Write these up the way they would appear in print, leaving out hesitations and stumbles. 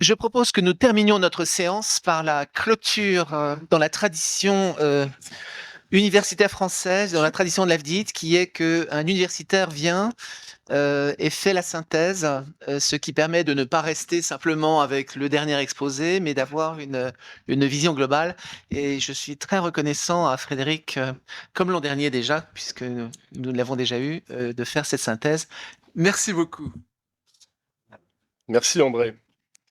Je propose que nous terminions notre séance par la clôture dans la tradition universitaire française, dans la tradition de l'AFDIT, qui est qu'un universitaire vient et fait la synthèse, ce qui permet de ne pas rester simplement avec le dernier exposé, mais d'avoir une vision globale. Et je suis très reconnaissant à Frédéric, comme l'an dernier déjà, puisque nous l'avons déjà eu, de faire cette synthèse. Merci beaucoup. Merci André.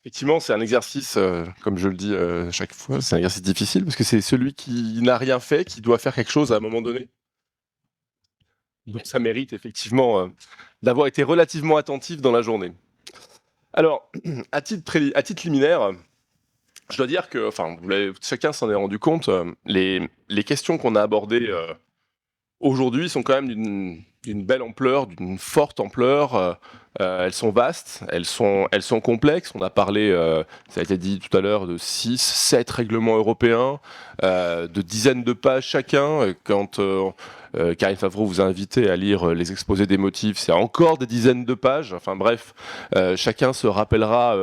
Effectivement, c'est un exercice, comme je le dis chaque fois, c'est un exercice difficile parce que c'est celui qui n'a rien fait qui doit faire quelque chose à un moment donné. Donc ça mérite effectivement d'avoir été relativement attentif dans la journée. Alors, à titre liminaire, je dois dire que, enfin, chacun s'en est rendu compte, les questions qu'on a abordées aujourd'hui sont quand même d'une belle ampleur, d'une forte ampleur. Elles sont vastes, elles sont complexes. On a parlé, ça a été dit tout à l'heure, de 6, 7 règlements européens, de dizaines de pages chacun. Quand Karine Favreau vous a invité à lire les exposés des motifs, c'est encore des dizaines de pages. Enfin bref, chacun se rappellera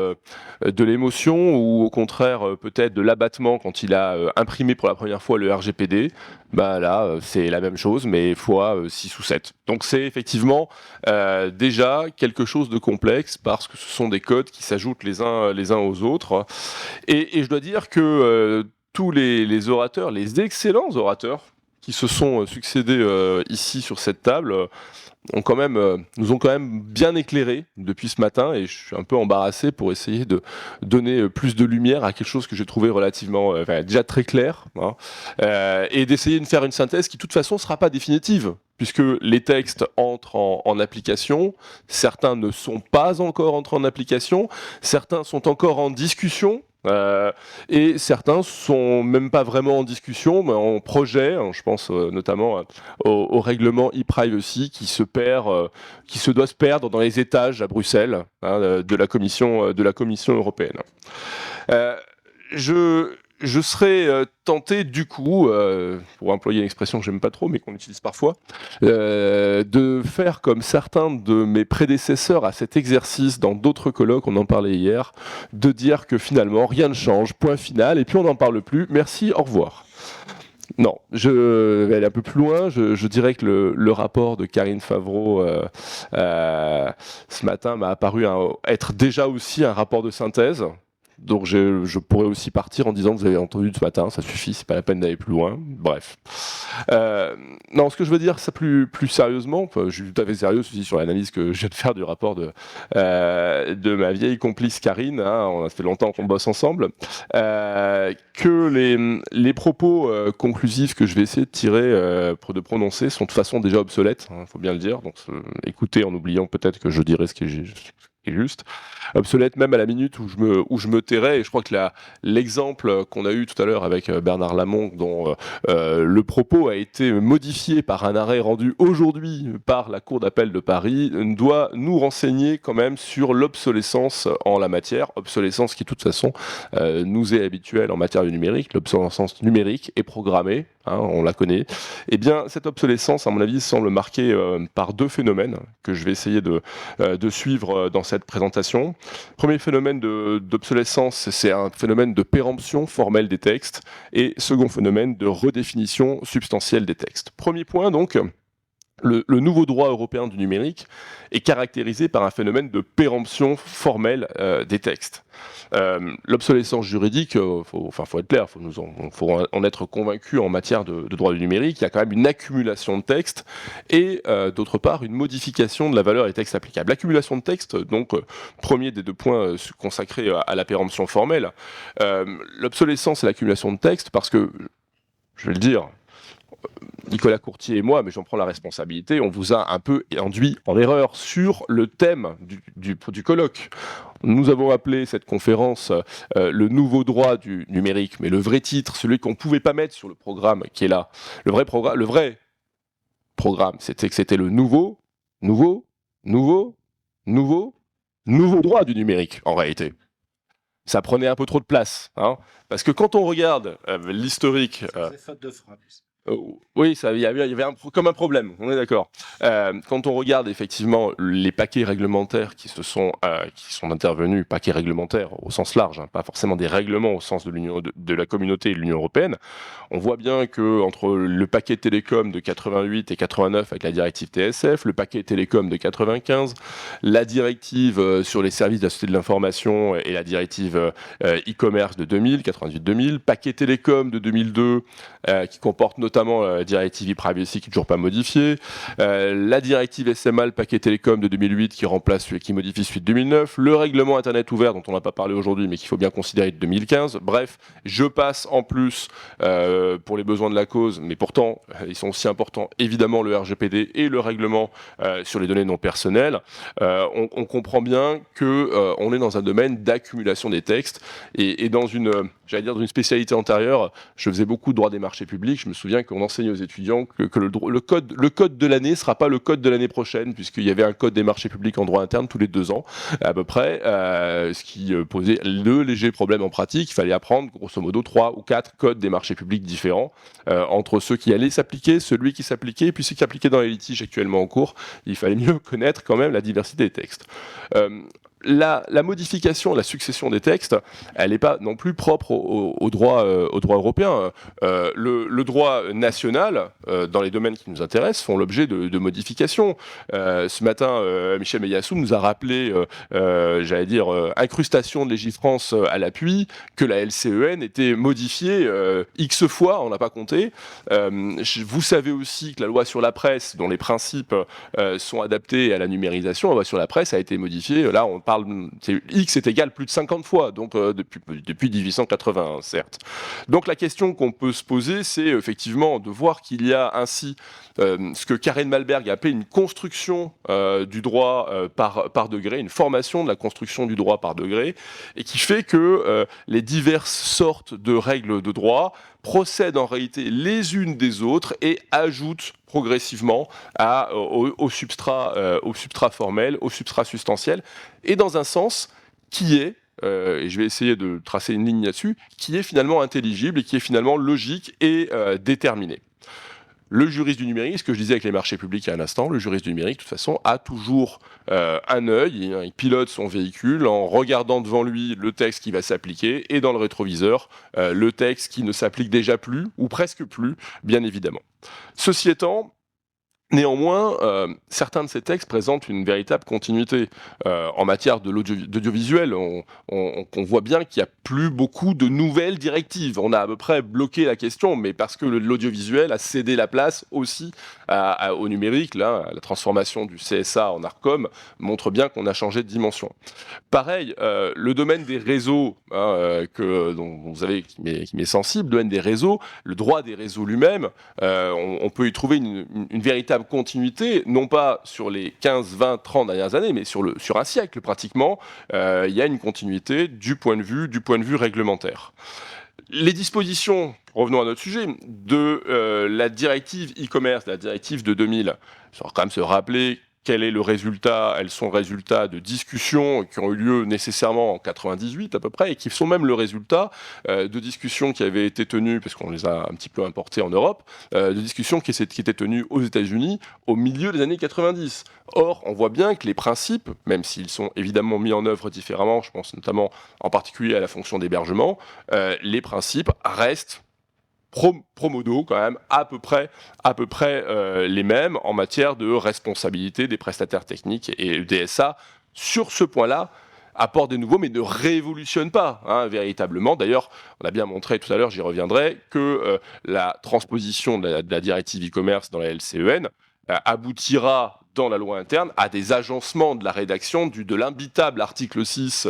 de l'émotion ou au contraire peut-être de l'abattement quand il a imprimé pour la première fois le RGPD. Bah là, c'est la même chose, mais fois 6 ou 7. Donc c'est effectivement déjà quelque chose de complexe parce que ce sont des codes qui s'ajoutent les uns aux autres. Et je dois dire que tous les orateurs, les excellents orateurs qui se sont succédés ici sur cette table, nous ont quand même bien éclairés depuis ce matin, et je suis un peu embarrassé pour essayer de donner plus de lumière à quelque chose que j'ai trouvé relativement déjà très clair, hein, et d'essayer de faire une synthèse qui de toute façon ne sera pas définitive, puisque les textes entrent en application, certains ne sont pas encore entrés en application, certains sont encore en discussion, et certains sont même pas vraiment en discussion, mais en projet. Je pense notamment au règlement e-privacy qui se doit se perdre dans les étages à Bruxelles, hein, de la Commission européenne. Je serais tenté, du coup, pour employer une expression que j'aime pas trop, mais qu'on utilise parfois, de faire comme certains de mes prédécesseurs à cet exercice dans d'autres colloques, on en parlait hier, de dire que finalement rien ne change, point final, et puis on n'en parle plus, merci, au revoir. Non, je vais aller un peu plus loin. Je dirais que le rapport de Karine Favreau ce matin m'a apparu être déjà aussi un rapport de synthèse. Donc je pourrais aussi partir en disant que vous avez entendu ce matin, ça suffit, c'est pas la peine d'aller plus loin. Bref. Non, ce que je veux dire, ça plus sérieusement, je suis tout à fait sérieux aussi sur l'analyse que je viens de faire du rapport de ma vieille complice Karine, hein, on a fait longtemps qu'on bosse ensemble, que les propos conclusifs que je vais essayer de tirer, de prononcer, sont de toute façon déjà obsolètes, hein, faut bien le dire, donc écoutez en oubliant peut-être que je dirai ce qui est juste, obsolète même à la minute où je me tairais. Et je crois que l'exemple qu'on a eu tout à l'heure avec Bernard Lamont, dont le propos a été modifié par un arrêt rendu aujourd'hui par la Cour d'appel de Paris, doit nous renseigner quand même sur l'obsolescence en la matière, obsolescence qui de toute façon nous est habituelle en matière du numérique. L'obsolescence numérique est programmée, hein, on la connaît. Eh bien, cette obsolescence, à mon avis, semble marquée par deux phénomènes que je vais essayer de suivre dans cette présentation. Premier phénomène d'obsolescence, c'est un phénomène de péremption formelle des textes, et second phénomène de redéfinition substantielle des textes. Premier point donc, le nouveau droit européen du numérique est caractérisé par un phénomène de péremption formelle des textes. L'obsolescence juridique, faut être clair, faut en être convaincu en matière de droit du numérique. Il y a quand même une accumulation de textes et d'autre part une modification de la valeur des textes applicables. L'accumulation de textes, donc premier des deux points consacrés à la péremption formelle. L'obsolescence et l'accumulation de textes, parce que, je vais le dire, Nicolas Courtier et moi, mais j'en prends la responsabilité, on vous a un peu induit en erreur sur le thème du colloque. Nous avons appelé cette conférence le nouveau droit du numérique, mais le vrai titre, celui qu'on ne pouvait pas mettre sur le programme qui est là, le vrai programme, c'était que c'était le nouveau droit du numérique, en réalité. Ça prenait un peu trop de place, hein, parce que quand on regarde l'historique... faute de frappe. Oui, il y avait comme un problème, on est d'accord. Quand on regarde effectivement les paquets réglementaires qui sont intervenus, paquets réglementaires au sens large, hein, pas forcément des règlements au sens de la communauté et de l'Union européenne, on voit bien que entre le paquet télécom de 88 et 89 avec la directive TSF, le paquet télécom de 95, la directive sur les services de la société de l'information et la directive e-commerce de 2000, 98-2000, paquet télécom de 2002 qui comporte notamment la directive e-privacy qui n'est toujours pas modifiée, la directive SMA, le paquet télécom de 2008 qui modifie celui de 2009, le règlement Internet ouvert dont on n'a pas parlé aujourd'hui mais qu'il faut bien considérer de 2015. Bref, je passe en plus pour les besoins de la cause, mais pourtant ils sont aussi importants, évidemment le RGPD et le règlement sur les données non personnelles. On comprend bien que on est dans un domaine d'accumulation des textes et dans une spécialité antérieure, je faisais beaucoup de droit des marchés publics. Je me souviens qu'on enseignait aux étudiants que le code de l'année ne sera pas le code de l'année prochaine, puisqu'il y avait un code des marchés publics en droit interne tous les 2 ans, à peu près, ce qui posait de légers problèmes en pratique. Il fallait apprendre, grosso modo, 3 ou 4 codes des marchés publics différents, entre ceux qui allaient s'appliquer, celui qui s'appliquait, et puis ceux qui appliquaient dans les litiges actuellement en cours. Il fallait mieux connaître quand même la diversité des textes. La modification, la succession des textes, elle n'est pas non plus propre au droit européen. Le droit national, dans les domaines qui nous intéressent, font l'objet de modifications. Ce matin, Michel Meillassoux nous a rappelé, incrustation de Légifrance à l'appui, que la LCEN était modifiée X fois, on n'a pas compté. Vous savez aussi que la loi sur la presse, dont les principes sont adaptés à la numérisation, la loi sur la presse a été modifiée. Là, on parle, X est égal plus de 50 fois, donc depuis 1880, certes. Donc la question qu'on peut se poser, c'est effectivement de voir qu'il y a ainsi ce que Karen Malberg a appelé une construction du droit par degré, une formation de la construction du droit par degré, et qui fait que les diverses sortes de règles de droit procèdent en réalité les unes des autres et ajoutent progressivement au substrat formel, au substrat substantiel, et dans un sens qui est, et je vais essayer de tracer une ligne là-dessus, qui est finalement intelligible et qui est finalement logique et déterminé. Le juriste du numérique, ce que je disais avec les marchés publics il y a un instant, le juriste du numérique, de toute façon, a toujours un œil, il pilote son véhicule en regardant devant lui le texte qui va s'appliquer et dans le rétroviseur, le texte qui ne s'applique déjà plus, ou presque plus, bien évidemment. Ceci étant, néanmoins, certains de ces textes présentent une véritable continuité. En matière d'audiovisuel, on voit bien qu'il n'y a plus beaucoup de nouvelles directives. On a à peu près bloqué la question, mais parce que l'audiovisuel a cédé la place aussi au numérique. Là, la transformation du CSA en ARCOM montre bien qu'on a changé de dimension. Pareil, le domaine des réseaux, dont vous savez qui m'est sensible, le domaine des réseaux, le droit des réseaux lui-même, on peut y trouver une véritable continuité, non pas sur les 15, 20, 30 dernières années, mais sur un siècle pratiquement. Il y a une continuité du point de vue réglementaire. Les dispositions, revenons à notre sujet, de la directive e-commerce, la directive de 2000, il faut quand même se rappeler quel est le résultat. Elles sont le résultat de discussions qui ont eu lieu nécessairement en 98 à peu près, et qui sont même le résultat de discussions qui avaient été tenues, parce qu'on les a un petit peu importées en Europe, de discussions qui étaient tenues aux États-Unis au milieu des années 90. Or, on voit bien que les principes, même s'ils sont évidemment mis en œuvre différemment, je pense notamment en particulier à la fonction d'hébergement, les principes restent pro modo quand même à peu près les mêmes en matière de responsabilité des prestataires techniques, et le DSA sur ce point-là apporte des nouveaux mais ne révolutionne pas véritablement. D'ailleurs, on a bien montré tout à l'heure, j'y reviendrai, que la transposition de la directive e-commerce dans la LCEN aboutira dans la loi interne à des agencements de la rédaction de l'imbitable article 6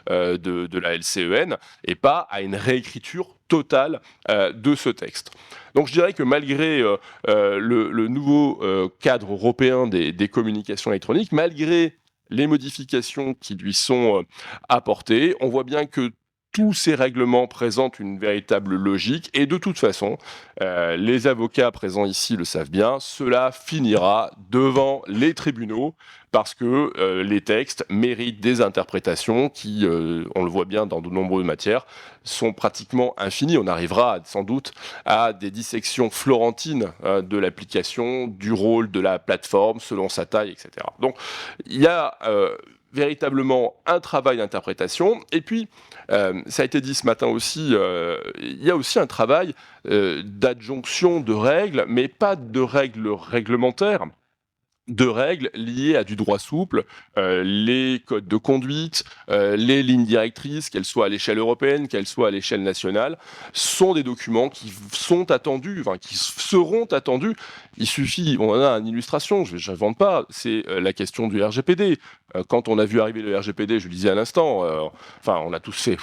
de la LCEN, et pas à une réécriture totale de ce texte. Donc je dirais que malgré le nouveau cadre européen des communications électroniques, malgré les modifications qui lui sont apportées, on voit bien que tous ces règlements présentent une véritable logique et de toute façon, les avocats présents ici le savent bien, cela finira devant les tribunaux parce que les textes méritent des interprétations qui, on le voit bien dans de nombreuses matières, sont pratiquement infinies. On arrivera sans doute à des dissections florentines de l'application, du rôle de la plateforme selon sa taille, etc. Donc il y a véritablement un travail d'interprétation. Et puis, ça a été dit ce matin aussi, il y a aussi un travail d'adjonction de règles, mais pas de règles réglementaires, de règles liées à du droit souple, les codes de conduite, les lignes directrices, qu'elles soient à l'échelle européenne, qu'elles soient à l'échelle nationale, sont des documents qui sont attendus, enfin, qui seront attendus. Il suffit, on en a une illustration, je n'invente pas, c'est la question du RGPD. Quand on a vu arriver le RGPD, je le disais à l'instant, enfin, on a tous fait,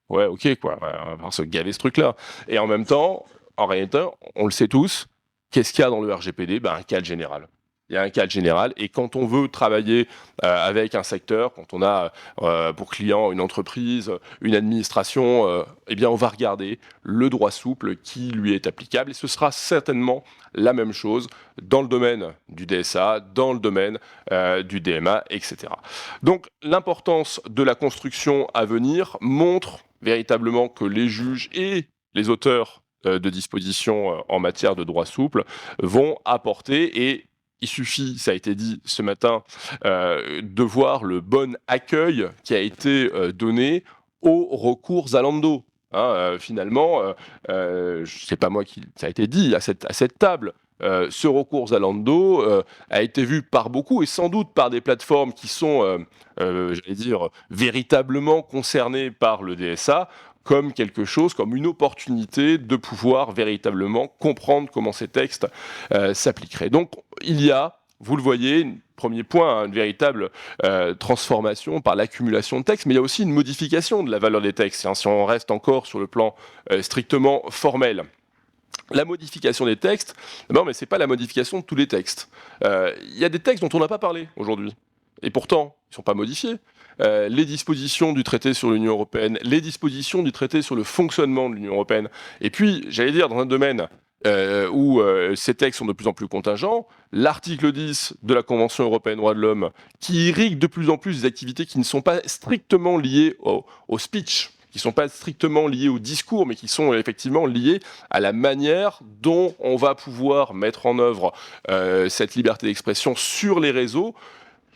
ouais, ok, quoi, on va se gaver ce truc-là. Et en même temps, en réalité, on le sait tous, qu'est-ce qu'il y a dans le RGPD? Ben, un cadre général. Il y a un cadre général et quand on veut travailler avec un secteur, quand on a pour client une entreprise, une administration, eh bien on va regarder le droit souple qui lui est applicable et ce sera certainement la même chose dans le domaine du DSA, dans le domaine du DMA, etc. Donc l'importance de la construction à venir montre véritablement que les juges et les auteurs de dispositions en matière de droit souple vont apporter et il suffit, ça a été dit ce matin, de voir le bon accueil qui a été donné aux recours Zalando. Hein, finalement, c'est pas moi qui, ça a été dit à cette table. Ce recours Zalando a été vu par beaucoup et sans doute par des plateformes qui sont, j'allais dire, véritablement concernées par le DSA comme quelque chose, comme une opportunité de pouvoir véritablement comprendre comment ces textes s'appliqueraient. Donc il y a, vous le voyez, premier point, hein, une véritable transformation par l'accumulation de textes, mais il y a aussi une modification de la valeur des textes, hein, si on reste encore sur le plan strictement formel. La modification des textes, non, mais ce n'est pas la modification de tous les textes. Il y a des textes dont on n'a pas parlé aujourd'hui, et pourtant, ils ne sont pas modifiés. Les dispositions du traité sur l'Union européenne, les dispositions du traité sur le fonctionnement de l'Union européenne. Et puis, j'allais dire, dans un domaine où ces textes sont de plus en plus contingents, l'article 10 de la Convention européenne des droits de l'homme, qui irrigue de plus en plus des activités qui ne sont pas strictement liées au speech, qui ne sont pas strictement liées au discours, mais qui sont effectivement liées à la manière dont on va pouvoir mettre en œuvre cette liberté d'expression sur les réseaux,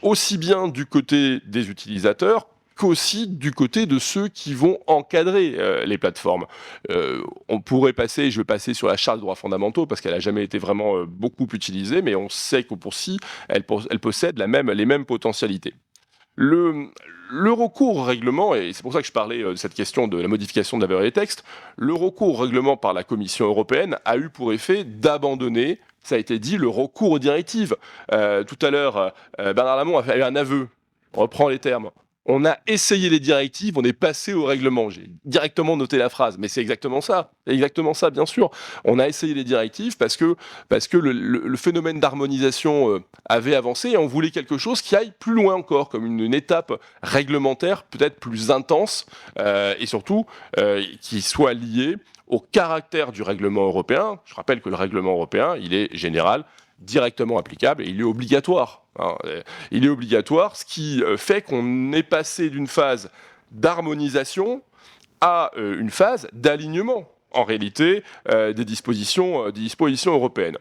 aussi bien du côté des utilisateurs qu'aussi du côté de ceux qui vont encadrer les plateformes. On pourrait passer, je vais passer sur la Charte des droits fondamentaux, parce qu'elle n'a jamais été vraiment beaucoup utilisée, mais on sait que pour si, elle possède les mêmes potentialités. Le recours au règlement, et c'est pour ça que je parlais de cette question de la modification de la valeur des textes, le recours au règlement par la Commission européenne a eu pour effet d'abandonner, ça a été dit, le recours aux directives. Tout à l'heure, Bernard Lamont a fait un aveu, on reprend les termes. On a essayé les directives, on est passé au règlement. J'ai directement noté la phrase, mais c'est exactement ça, bien sûr. On a essayé les directives parce que le phénomène d'harmonisation avait avancé et on voulait quelque chose qui aille plus loin encore, comme une étape réglementaire peut-être plus intense et surtout qui soit liée au caractère du règlement européen. Je rappelle que le règlement européen, il est général, directement applicable et il est obligatoire. Il est obligatoire, ce qui fait qu'on est passé d'une phase d'harmonisation à une phase d'alignement, en réalité, des dispositions européennes.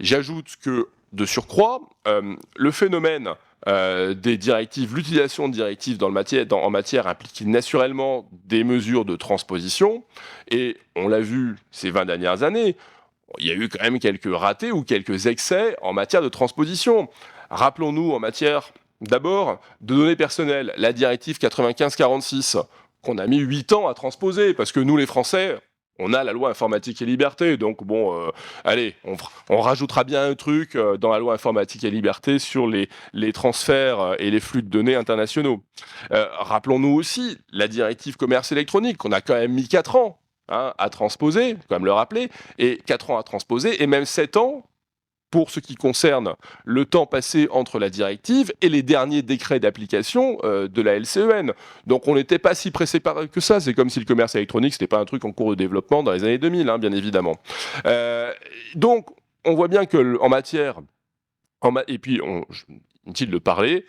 J'ajoute que, de surcroît, le phénomène des directives, l'utilisation de directives en matière implique naturellement des mesures de transposition, et on l'a vu ces 20 dernières années, il y a eu quand même quelques ratés ou quelques excès en matière de transposition. Rappelons-nous en matière, d'abord, de données personnelles, la directive 95-46, qu'on a mis 8 ans à transposer, parce que nous, les Français, on a la loi informatique et liberté, donc bon, allez, on rajoutera bien un truc dans la loi informatique et liberté sur les transferts et les flux de données internationaux. Rappelons-nous aussi la directive commerce électronique, qu'on a quand même mis 4 ans à transposer, quand même le rappeler, et 4 ans à transposer, et même 7 ans pour ce qui concerne le temps passé entre la directive et les derniers décrets d'application de la LCEN. Donc on n'était pas si pressé que ça. C'est comme si le commerce électronique, c'était pas un truc en cours de développement dans les années 2000, hein, bien évidemment. Donc on voit bien que en matière... Et puis, inutile de parler,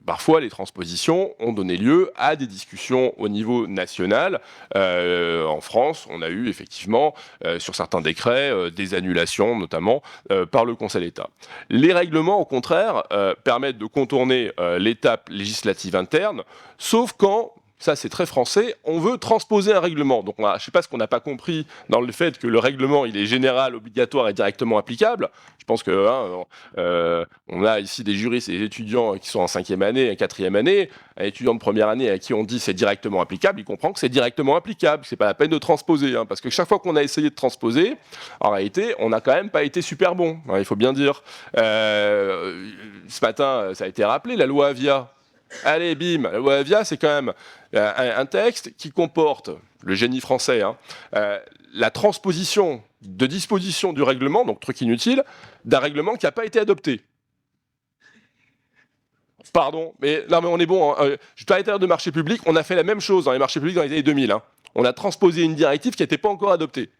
parfois les transpositions ont donné lieu à des discussions au niveau national. En France, on a eu effectivement, sur certains décrets, des annulations, notamment par le Conseil d'État. Les règlements, au contraire, permettent de contourner l'étape législative interne, sauf quand... Ça, c'est très français. On veut transposer un règlement. Donc, je ne sais pas ce qu'on n'a pas compris dans le fait que le règlement, il est général, obligatoire et directement applicable. Je pense que on a ici des juristes et des étudiants qui sont en 5e année et 4e année. Un étudiant de première année à qui on dit c'est directement applicable, il comprend que c'est directement applicable. C'est pas la peine de transposer, hein, parce que chaque fois qu'on a essayé de transposer, en réalité, on n'a quand même pas été super bon. Hein, il faut bien dire. Ce matin, ça a été rappelé, la loi Avia. Allez, bim, la loi Avia, c'est quand même un texte qui comporte, le génie français, hein, la transposition de dispositions du règlement, donc truc inutile, d'un règlement qui n'a pas été adopté. Pardon, mais on est bon. Hein. Je suis à de marché public, on a fait la même chose dans les marchés publics dans les années 2000. Hein. On a transposé une directive qui n'était pas encore adoptée.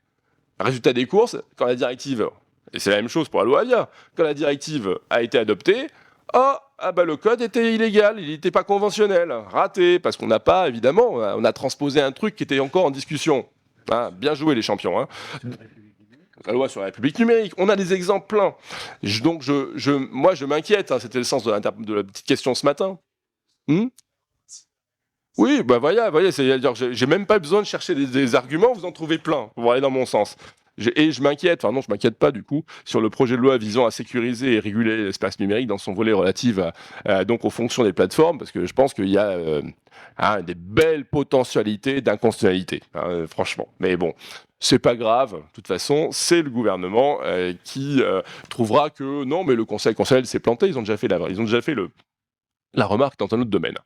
Résultat des courses, quand la directive, et c'est la même chose pour la loi Avia, quand la directive a été adoptée, le code était illégal, il n'était pas conventionnel, raté, parce qu'on n'a pas, évidemment, on a transposé un truc qui était encore en discussion. Hein, bien joué les champions. Hein. La loi sur la République numérique, on a des exemples pleins. Moi, je m'inquiète, hein, c'était le sens de la petite question ce matin. Oui, bah voyez, c'est-à-dire que j'ai même pas besoin de chercher des arguments, vous en trouvez plein, pour aller dans mon sens. Et je m'inquiète, enfin non, je m'inquiète pas du coup, sur le projet de loi visant à sécuriser et réguler l'espace numérique dans son volet relatif donc aux fonctions des plateformes, parce que je pense qu'il y a des belles potentialités d'inconstitutionnalité, hein, franchement. Mais bon, c'est pas grave, de toute façon, c'est le gouvernement qui trouvera que non, mais le Conseil constitutionnel s'est planté, ils ont déjà fait la remarque dans un autre domaine.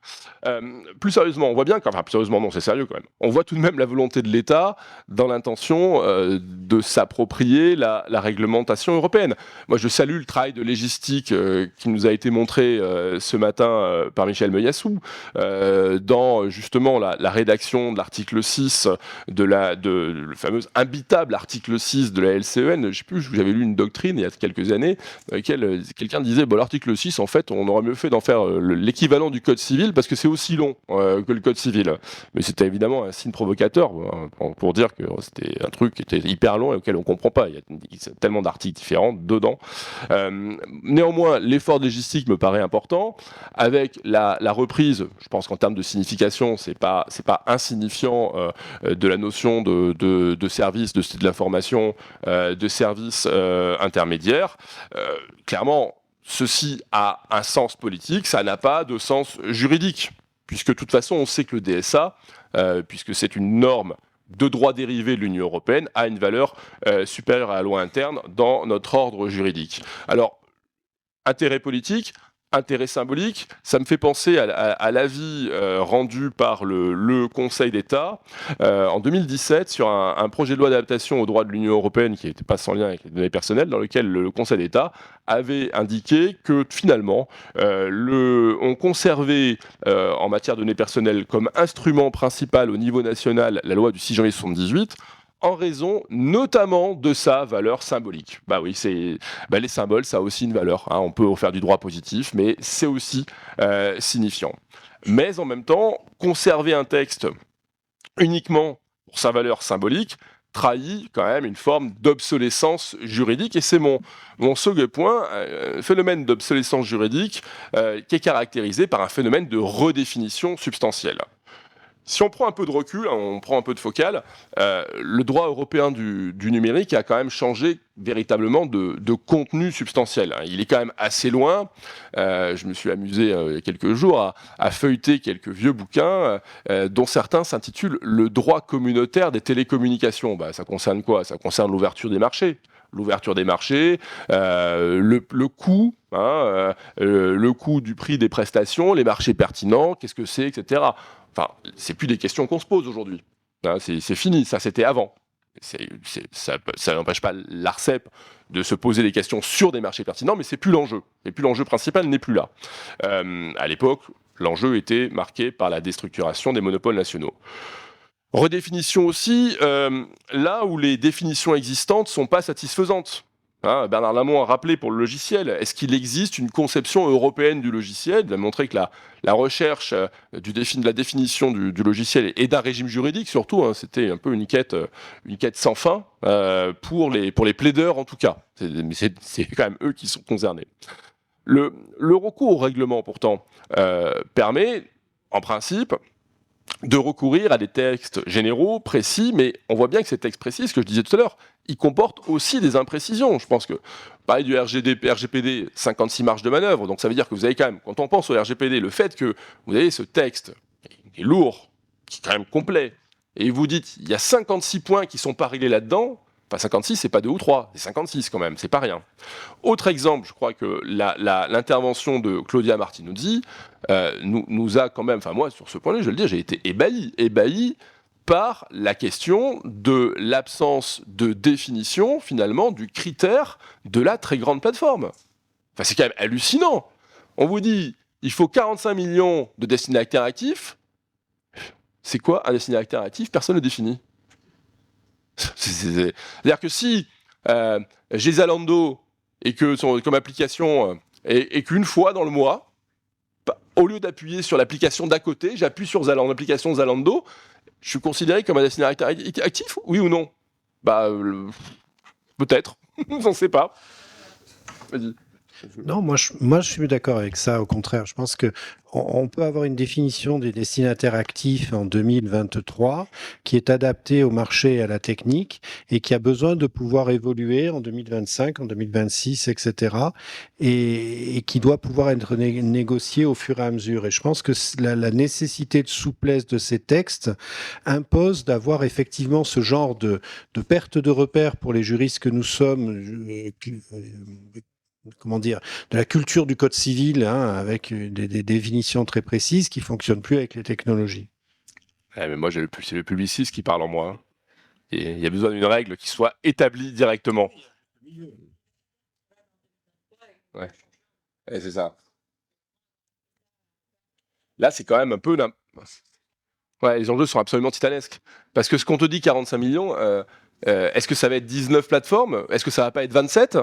Plus sérieusement, on voit bien, plus sérieusement non, c'est sérieux quand même, on voit tout de même la volonté de l'État dans l'intention de s'approprier la réglementation européenne. Moi, je salue le travail de légistique qui nous a été montré ce matin par Michel Meuillassou dans justement la rédaction de l'article 6 le fameux imbitable article 6 de la LCEN. Je sais plus, j'avais lu une doctrine il y a quelques années dans laquelle quelqu'un disait l'article 6, en fait, on aurait mieux fait d'en faire l'équivalent du code civil parce que c'est aussi long que le code civil. Mais c'était évidemment un signe provocateur pour dire que c'était un truc qui était hyper long et auquel on ne comprend pas. Il y a tellement d'articles différents dedans. Néanmoins, l'effort légistique me paraît important. Avec la reprise, je pense qu'en termes de signification, c'est pas insignifiant de la notion de service, de l'information, de service intermédiaire. Clairement, ceci a un sens politique, ça n'a pas de sens juridique, puisque de toute façon, on sait que le DSA, puisque c'est une norme de droit dérivé de l'Union européenne, a une valeur supérieure à la loi interne dans notre ordre juridique. Alors, intérêt politique, intérêt symbolique, ça me fait penser à l'avis rendu par le Conseil d'État en 2017 sur un projet de loi d'adaptation au droit de l'Union européenne qui n'était pas sans lien avec les données personnelles, dans lequel le Conseil d'État avait indiqué que finalement on conservait en matière de données personnelles comme instrument principal au niveau national la loi du 6 janvier 1978, en raison notamment de sa valeur symbolique. Bah oui, les symboles, ça a aussi une valeur. Hein. On peut faire du droit positif, mais c'est aussi signifiant. Mais en même temps, conserver un texte uniquement pour sa valeur symbolique trahit quand même une forme d'obsolescence juridique. Et c'est mon second point, un phénomène d'obsolescence juridique qui est caractérisé par un phénomène de redéfinition substantielle. Si on prend un peu de recul, on prend un peu de focale, le droit européen du numérique a quand même changé véritablement de contenu substantiel. Il est quand même assez loin. Je me suis amusé il y a quelques jours à feuilleter quelques vieux bouquins dont certains s'intitulent « Le droit communautaire des télécommunications ». Ça concerne quoi? Ça concerne l'ouverture des marchés. L'ouverture des marchés, le coût, le coût du prix des prestations, les marchés pertinents, qu'est-ce que c'est, etc. Enfin, c'est plus des questions qu'on se pose aujourd'hui. Hein, c'est fini, ça c'était avant. Ça n'empêche pas l'Arcep de se poser des questions sur des marchés pertinents, mais c'est plus l'enjeu. Et puis l'enjeu principal n'est plus là. À l'époque, l'enjeu était marqué par la déstructuration des monopoles nationaux. Redéfinition aussi, là où les définitions existantes ne sont pas satisfaisantes. Hein, Bernard Lamont a rappelé pour le logiciel, est-ce qu'il existe une conception européenne du logiciel ? Il a montré que la recherche de la définition du logiciel et d'un régime juridique, surtout, hein, c'était un peu une quête sans fin, pour les plaideurs en tout cas. Mais c'est quand même eux qui sont concernés. Le recours au règlement, pourtant, permet, en principe, de recourir à des textes généraux, précis, mais on voit bien que ces textes précis, ce que je disais tout à l'heure, ils comportent aussi des imprécisions. Je pense que, pareil du RGPD, 56 marges de manœuvre, donc ça veut dire que vous avez quand même, quand on pense au RGPD, le fait que vous avez ce texte qui est lourd, qui est quand même complet, et vous dites, il y a 56 points qui sont pas réglés là-dedans, enfin 56, c'est pas 2 ou 3, c'est 56 quand même, c'est pas rien. Autre exemple, je crois que l'intervention de Claudia Martinuzzi nous a quand même, enfin moi sur ce point-là, je vais le dire, j'ai été ébahi par la question de l'absence de définition finalement du critère de la très grande plateforme. Enfin c'est quand même hallucinant. On vous dit, il faut 45 millions de destinataires actifs. C'est quoi un destinataire actif ? Personne ne le définit. C'est-à-dire que si j'ai Zalando et que comme application et qu'une fois dans le mois, au lieu d'appuyer sur l'application d'à côté, j'appuie sur l'application Zalando, je suis considéré comme un destinataire actif, oui ou non ? Peut-être, on ne sait pas. Vas-y. Non, moi je suis d'accord avec ça. Au contraire, je pense que on peut avoir une définition des destinataires actifs en 2023 qui est adaptée au marché et à la technique et qui a besoin de pouvoir évoluer en 2025, en 2026, etc. et qui doit pouvoir être négocié au fur et à mesure. Et je pense que la nécessité de souplesse de ces textes impose d'avoir effectivement ce genre de perte de repères pour les juristes que nous sommes, comment dire, de la culture du code civil, hein, avec des définitions très précises qui ne fonctionnent plus avec les technologies. Mais moi, c'est le publiciste qui parle en moi. Hein. Et il y a besoin d'une règle qui soit établie directement. Ouais, c'est ça. Là, c'est quand même un peu... Ouais, les enjeux sont absolument titanesques. Parce que ce qu'on te dit, 45 millions, est-ce que ça va être 19 plateformes ? Est-ce que ça va pas être 27 ?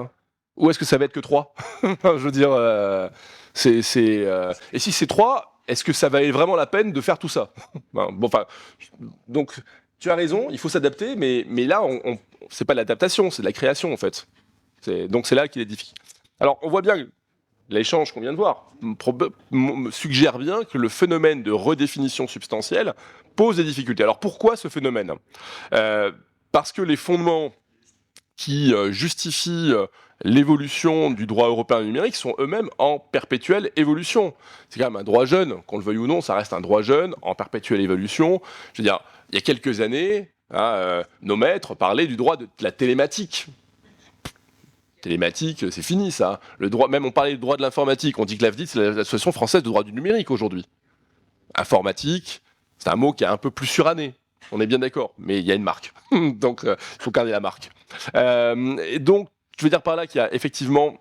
Ou est-ce que ça va être que 3 ? Je veux dire, et si c'est 3, est-ce que ça valait vraiment la peine de faire tout ça ? Donc, tu as raison, il faut s'adapter, mais là, c'est pas de l'adaptation, c'est de la création, en fait. Donc, c'est là qu'il est difficile. Alors, on voit bien que l'échange qu'on vient de voir suggère bien que le phénomène de redéfinition substantielle pose des difficultés. Alors, pourquoi ce phénomène ? Parce que les fondements qui justifient l'évolution du droit européen numérique sont eux-mêmes en perpétuelle évolution. C'est quand même un droit jeune, qu'on le veuille ou non, ça reste un droit jeune, en perpétuelle évolution. Je veux dire, il y a quelques années, nos maîtres parlaient du droit de la télématique. Télématique, c'est fini ça. Même on parlait du droit de l'informatique, on dit que l'AFDIT, c'est l'Association française de droit du numérique aujourd'hui. Informatique, c'est un mot qui est un peu plus suranné. On est bien d'accord, mais il y a une marque. Donc, il faut garder la marque. Et donc, je veux dire par là qu'il y a effectivement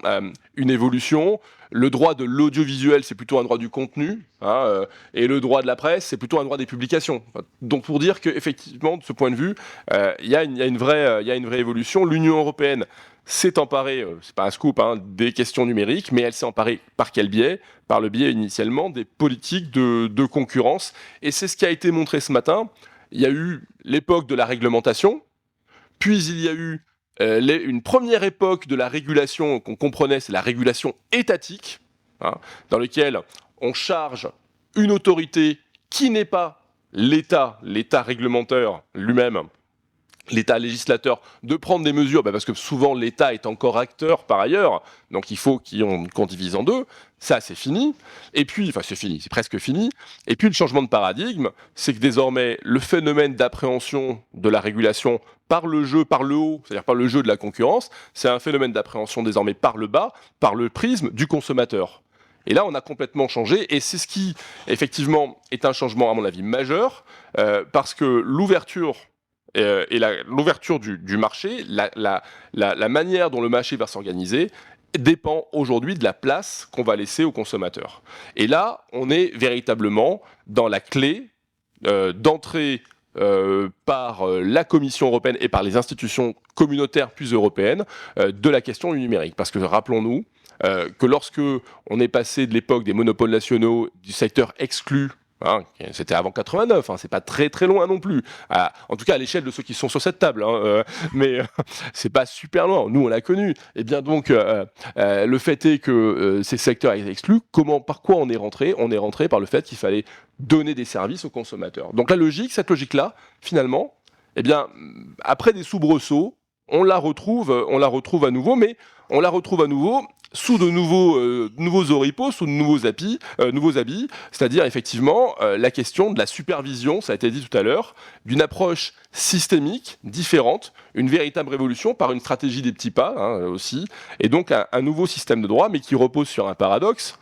une évolution. Le droit de l'audiovisuel, c'est plutôt un droit du contenu, hein, et le droit de la presse, c'est plutôt un droit des publications. Donc, pour dire qu'effectivement, de ce point de vue, il y a une vraie évolution. L'Union européenne s'est emparée, c'est pas un scoop, hein, des questions numériques, mais elle s'est emparée par quel biais ? Par le biais initialement des politiques de concurrence. Et c'est ce qui a été montré ce matin. Il y a eu l'époque de la réglementation, puis il y a eu une première époque de la régulation qu'on comprenait, c'est la régulation étatique, hein, dans laquelle on charge une autorité qui n'est pas l'État réglementaire lui-même, l'État législateur, de prendre des mesures, parce que souvent l'État est encore acteur par ailleurs, donc il faut qu'on divise en deux. Ça, c'est fini. Et puis, enfin, c'est fini, c'est presque fini. Et puis, le changement de paradigme, c'est que désormais, le phénomène d'appréhension de la régulation par le jeu, par le haut, c'est-à-dire par le jeu de la concurrence, c'est un phénomène d'appréhension désormais par le bas, par le prisme du consommateur. Et là, on a complètement changé, et c'est ce qui, effectivement, est un changement, à mon avis, majeur, parce que l'ouverture et l'ouverture du marché, la manière dont le marché va s'organiser, dépend aujourd'hui de la place qu'on va laisser aux consommateurs. Et là, on est véritablement dans la clé d'entrée par la Commission européenne et par les institutions communautaires puis européennes de la question du numérique. Parce que rappelons-nous que lorsque on est passé de l'époque des monopoles nationaux, du secteur exclu, hein, c'était avant 89, hein, c'est pas très très loin non plus, en tout cas à l'échelle de ceux qui sont sur cette table, hein, mais c'est pas super loin, nous on l'a connu. Et bien donc le fait est que ces secteurs étaient exclus. Par quoi on est rentré? On est rentré par le fait qu'il fallait donner des services aux consommateurs. Donc cette logique-là, finalement, eh bien, après des soubresauts, on la retrouve à nouveau, mais on la retrouve à nouveau sous de nouveaux oripeaux, sous de nouveaux habits, c'est-à-dire effectivement la question de la supervision, ça a été dit tout à l'heure, d'une approche systémique, différente, une véritable révolution par une stratégie des petits pas aussi, et donc un nouveau système de droit, mais qui repose sur un paradoxe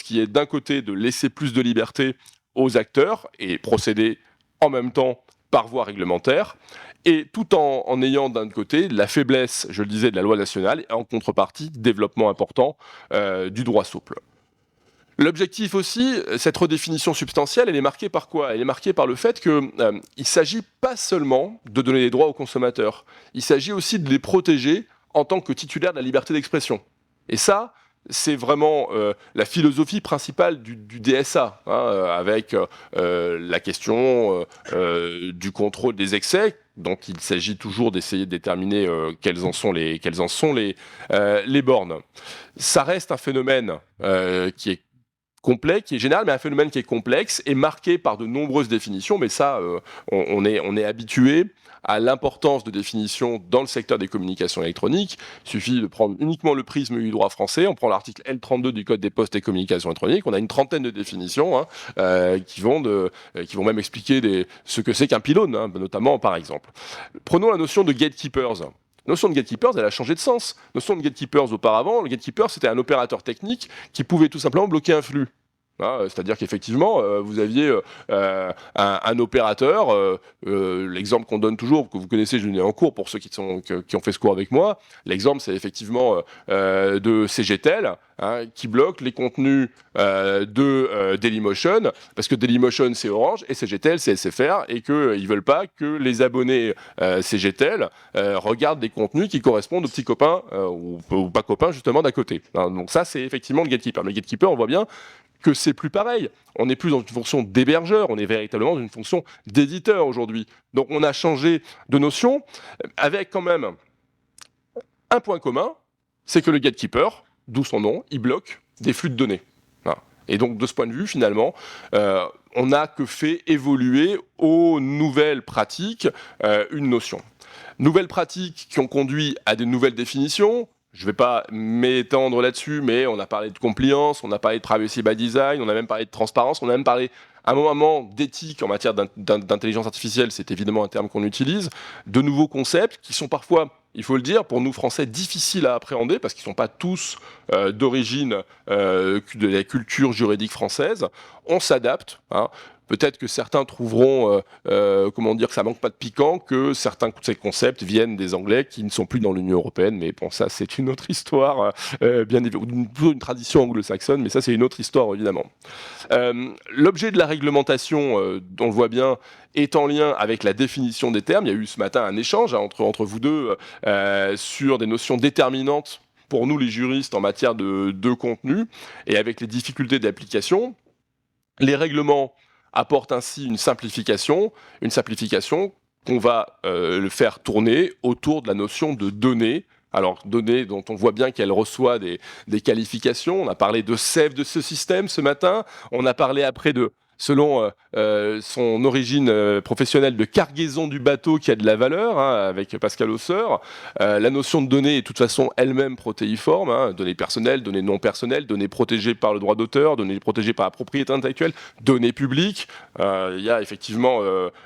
qui est d'un côté de laisser plus de liberté aux acteurs et procéder en même temps par voie réglementaire, et tout en ayant d'un côté la faiblesse, je le disais, de la loi nationale, et en contrepartie, développement important du droit souple. L'objectif aussi, cette redéfinition substantielle, elle est marquée par quoi? Elle est marquée par le fait qu'il ne s'agit pas seulement de donner des droits aux consommateurs, il s'agit aussi de les protéger en tant que titulaires de la liberté d'expression. Et ça, c'est vraiment la philosophie principale du DSA, avec la question du contrôle des excès. Donc il s'agit toujours d'essayer de déterminer quelles en sont les bornes. Ça reste un phénomène qui est complet, qui est général, mais un phénomène qui est complexe et marqué par de nombreuses définitions. Mais ça, on est habitué à l'importance de définition dans le secteur des communications électroniques. Il suffit de prendre uniquement le prisme du droit français. On prend l'article L32 du Code des postes et communications électroniques. On a une trentaine de définitions qui vont même expliquer ce que c'est qu'un pylône, notamment par exemple. Prenons la notion de gatekeepers. La notion de gatekeepers, elle a changé de sens. La notion de gatekeepers auparavant, le gatekeeper, c'était un opérateur technique qui pouvait tout simplement bloquer un flux. C'est-à-dire qu'effectivement, vous aviez un opérateur, l'exemple qu'on donne toujours, que vous connaissez, je l'ai en cours pour ceux qui ont fait ce cours avec moi, l'exemple c'est effectivement de CGTEL, qui bloque les contenus de Dailymotion, parce que Dailymotion c'est Orange et CGTEL c'est SFR, et qu'ils ne veulent pas que les abonnés CGTEL regardent des contenus qui correspondent aux petits copains ou pas copains justement d'à côté. Donc ça c'est effectivement le gatekeeper. Mais le gatekeeper, on voit bien que c'est plus pareil. On n'est plus dans une fonction d'hébergeur, on est véritablement dans une fonction d'éditeur aujourd'hui. Donc on a changé de notion, avec quand même un point commun, c'est que le gatekeeper, d'où son nom, il bloque des flux de données. Et donc de ce point de vue, finalement, on n'a que fait évoluer aux nouvelles pratiques une notion. Nouvelles pratiques qui ont conduit à des nouvelles définitions. Je ne vais pas m'étendre là-dessus, mais on a parlé de compliance, on a parlé de privacy by design, on a même parlé de transparence, on a même parlé à un moment d'éthique en matière d'intelligence artificielle, c'est évidemment un terme qu'on utilise, de nouveaux concepts qui sont parfois, il faut le dire, pour nous Français, difficiles à appréhender parce qu'ils ne sont pas tous d'origine de la culture juridique française. On s'adapte. Peut-être que certains trouveront, que ça manque pas de piquant, que certains de ces concepts viennent des Anglais qui ne sont plus dans l'Union européenne, mais bon, ça c'est une autre histoire, bien évidemment, une tradition anglo-saxonne, mais ça c'est une autre histoire évidemment. L'objet de la réglementation, on le voit bien, est en lien avec la définition des termes. Il y a eu ce matin un échange entre vous deux sur des notions déterminantes pour nous les juristes en matière de contenu, et avec les difficultés d'application. Les règlements apporte ainsi une simplification qu'on va le faire tourner autour de la notion de données. Alors, données dont on voit bien qu'elle reçoit des qualifications. On a parlé de sève de ce système ce matin. On a parlé après de, selon son origine professionnelle, de cargaison du bateau qui a de la valeur, avec Pascal Hausseur. La notion de données est de toute façon elle-même protéiforme, données personnelles, données non personnelles, données protégées par le droit d'auteur, données protégées par la propriété intellectuelle, données publiques. Il y a effectivement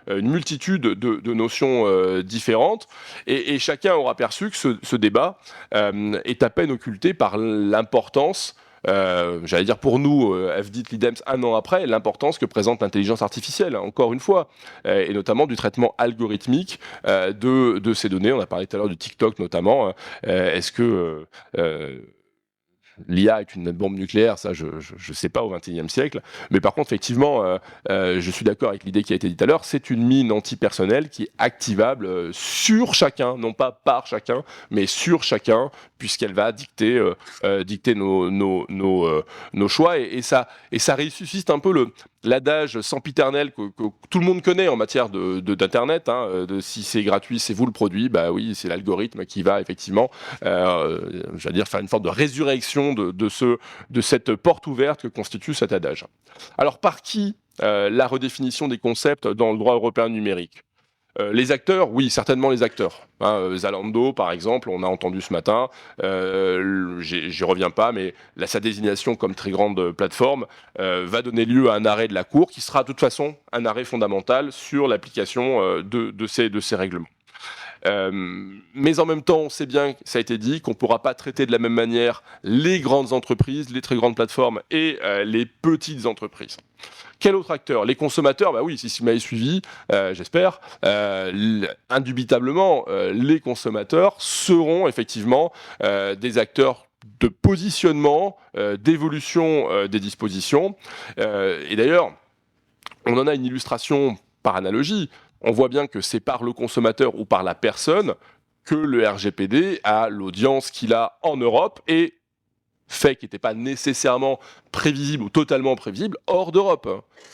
une multitude de notions différentes, et chacun aura perçu que ce débat est à peine occulté par l'importance j'allais dire pour nous, FDIT, l'IDEMS, un an après, l'importance que présente l'intelligence artificielle, encore une fois, et notamment du traitement algorithmique de ces données. On a parlé tout à l'heure du TikTok notamment. Est-ce que l'IA est une bombe nucléaire? Ça, je ne sais pas au XXIe siècle. Mais par contre, effectivement, je suis d'accord avec l'idée qui a été dite tout à l'heure, c'est une mine antipersonnelle qui est activable sur chacun, non pas par chacun, mais sur chacun, puisqu'elle va dicter nos choix. Et ça ressuscite un peu l'adage sempiternel que tout le monde connaît en matière d'Internet, de si c'est gratuit, c'est vous le produit. Bah oui, c'est l'algorithme qui va effectivement, j'allais dire, faire une forme de résurrection de cette porte ouverte que constitue cet adage. Alors, par qui la redéfinition des concepts dans le droit européen numérique? Les acteurs, oui, certainement les acteurs. Zalando, par exemple, on a entendu ce matin, j'y reviens pas, mais sa désignation comme très grande plateforme va donner lieu à un arrêt de la Cour qui sera de toute façon un arrêt fondamental sur l'application de ces règlements. Mais en même temps, on sait bien, ça a été dit, qu'on ne pourra pas traiter de la même manière les grandes entreprises, les très grandes plateformes et les petites entreprises. Quel autre acteur? Les consommateurs, bah oui, si vous m'avez suivi, j'espère, indubitablement, les consommateurs seront effectivement des acteurs de positionnement, d'évolution des dispositions. Et d'ailleurs, on en a une illustration par analogie. On voit bien que c'est par le consommateur ou par la personne que le RGPD a l'audience qu'il a en Europe et fait qui n'était pas nécessairement prévisible ou totalement prévisible hors d'Europe.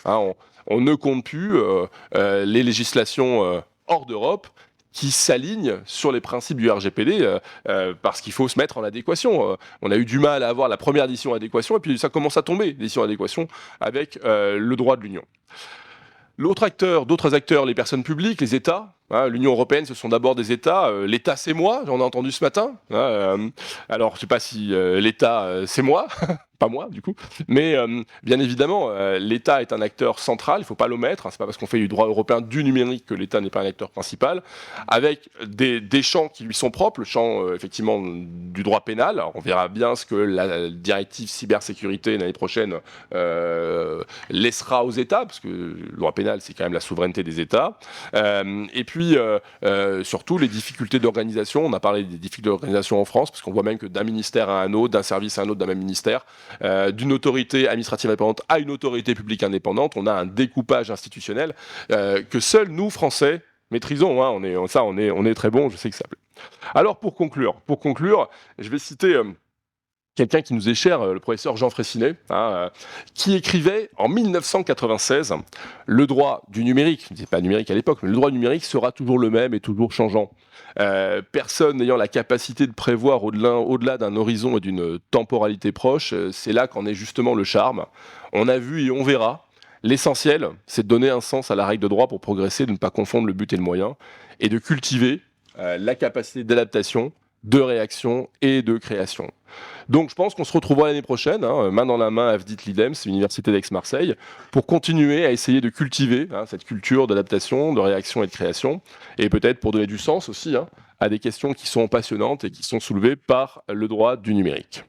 On ne compte plus les législations hors d'Europe qui s'alignent sur les principes du RGPD parce qu'il faut se mettre en adéquation. On a eu du mal à avoir la première édition adéquation et puis ça commence à tomber, l'édition adéquation, avec le droit de l'Union. D'autres acteurs, les personnes publiques, les États. L'Union européenne, ce sont d'abord des États. L'État, c'est moi, j'en ai entendu ce matin. Alors, je ne sais pas si l'État, c'est moi, pas moi du coup, mais bien évidemment, l'État est un acteur central, il ne faut pas l'omettre. C'est pas parce qu'on fait du droit européen du numérique que l'État n'est pas un acteur principal, avec des champs qui lui sont propres, le champ effectivement du droit pénal. Alors, on verra bien ce que la directive cybersécurité l'année prochaine laissera aux États, parce que le droit pénal, c'est quand même la souveraineté des États. Et puis surtout les difficultés d'organisation. On a parlé des difficultés d'organisation en France, parce qu'on voit même que d'un ministère à un autre, d'un service à un autre d'un même ministère, d'une autorité administrative indépendante à une autorité publique indépendante, on a un découpage institutionnel que seuls nous, Français, maîtrisons. On est très bons, je sais que ça plaît. Alors pour conclure, je vais citer quelqu'un qui nous est cher, le professeur Jean Fraissinet, qui écrivait en 1996 « Le droit du numérique », ce n'était pas numérique à l'époque, mais le droit du numérique sera toujours le même et toujours changeant. Personne n'ayant la capacité de prévoir au-delà d'un horizon et d'une temporalité proche, c'est là qu'en est justement le charme. On a vu et on verra. L'essentiel, c'est de donner un sens à la règle de droit pour progresser, de ne pas confondre le but et le moyen, et de cultiver la capacité d'adaptation, de réaction et de création. Donc je pense qu'on se retrouvera l'année prochaine, main dans la main à FDIT l'IDEMS, l'Université d'Aix-Marseille, pour continuer à essayer de cultiver cette culture d'adaptation, de réaction et de création, et peut-être pour donner du sens aussi à des questions qui sont passionnantes et qui sont soulevées par le droit du numérique.